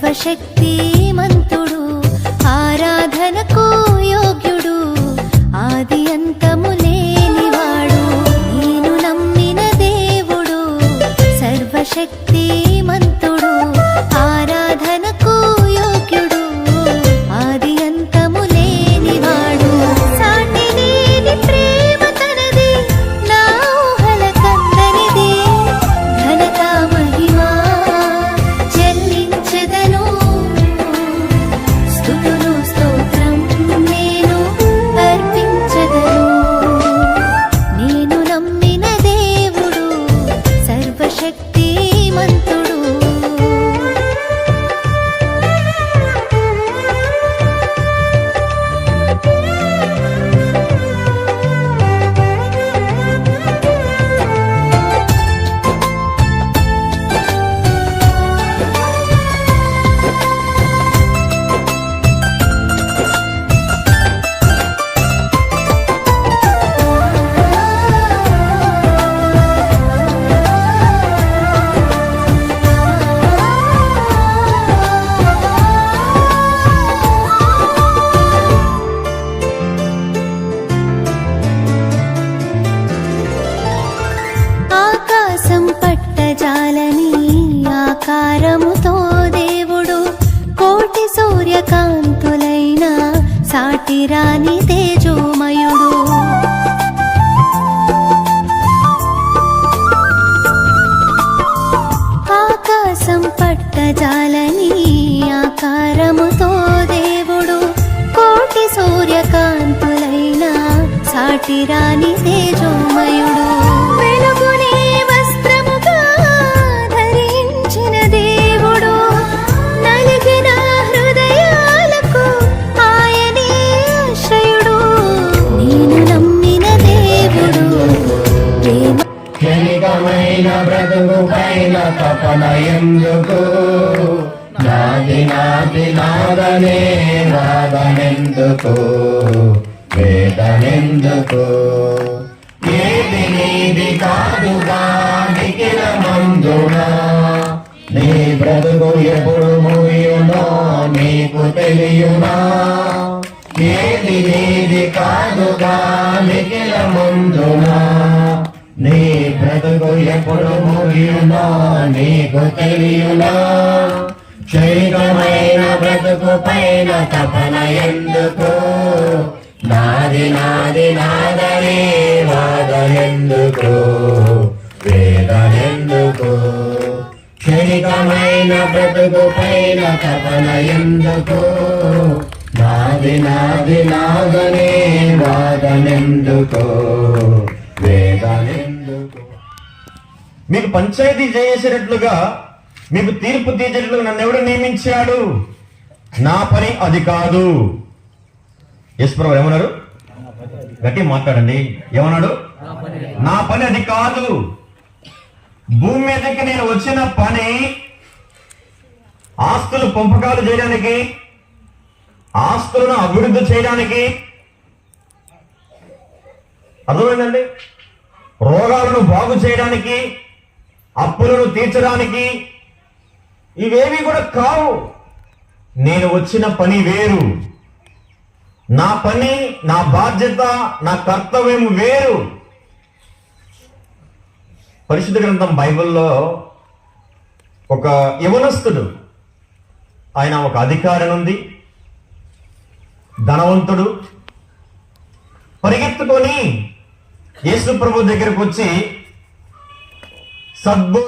సర్వశక్తిమంతుడు, ఆరాధనకు యోగ్యుడు, ఆది అంతము లేనివాడు. నేను నమ్మిన దేవుడు సర్వశక్తిమంతుడు, ఆరాధనకు యోగ్యుడు, ఆది అంతము లేనివాడు. సాటి లేని ప్రేమ తనది, నా ఊహల కందనిది. ఘనత మహిమా చెల్లించెదను, స్తుతులు స్తోత్రం నేను అర్పించెదను. నేను నమ్మిన దేవుడు సర్వశక్తిమంతుడు. ఆకాశం పట్టజాలని ఆకారముతో దేవుడు, కోటి సూర్యకాంతులైన సాటిరాని తేజోమయుడు. ఆకాశం పట్టజాలని ఆకారముతో దేవుడు, కోటి సూర్యకాంతులైన సాటిరాని తేజోమయుడు. వెలుగునే వస్త్రముగా ధరించిన దేవుడు, నలిగిన హృదయాలకు ఆయనే ఆశ్రయుడు. నేను నమ్మిన దేవుడు ప్రేమ. క్షణికమైన బ్రతుకు పైన తపన ఎందుకు, నాది నాదనే వాదనెందుకు, వేదనెందుకు. ఏది నీది కాదుగా నిఖిలమందునా, నీ బ్రతుకు ఎప్పుడు ముగియునో నీకు తెలియునా. ఏది నీది కాదుగా నిఖిలమందునా, నీ బ్రతుకు ఎప్పుడు ముగియునో నీకు తెలియునా. క్షణికమైన బ్రతుకు పైన తపన ఎందుకు, నాది నాదనే వాదనెందుకు, వేదనెందుకు. క్షణికమైన బ్రతుకు పైన తపన ఎందుకు, నాది నాదనే వాదనెందుకు, వేదనెందుకు. మీకు పంచాయతీ చేసేటట్లుగా, మీకు తీర్పు తీర్చేటట్లుగా నన్ను ఎవడు నియమించాడు? నా పని అది కాదు. యేసుప్రభు ఏమన్నారు? గట్టి మాట్లాడండి. ఏమన్నాడు? నా పని అది కాదు. భూమి మీదకి నేను వచ్చిన పని ఆస్తులు పంపకాలు చేయడానికి, ఆస్తులను అభివృద్ధి చేయడానికి, అర్థమైందండి, రోగాలను బాగు చేయడానికి, అప్పులను తీర్చడానికి, ఇవేవి కూడా కావు. నేను వచ్చిన పని వేరు. నా పని, నా బాధ్యత, నా కర్తవ్యం వేరు. పరిశుద్ధ గ్రంథం బైబిల్లో ఒక యవనస్తుడు, ఆయన ఒక అధికారి నుండి ధనవంతుడు, పరిగెత్తుకొని యేసు ప్రభు దగ్గరకు వచ్చి సద్బో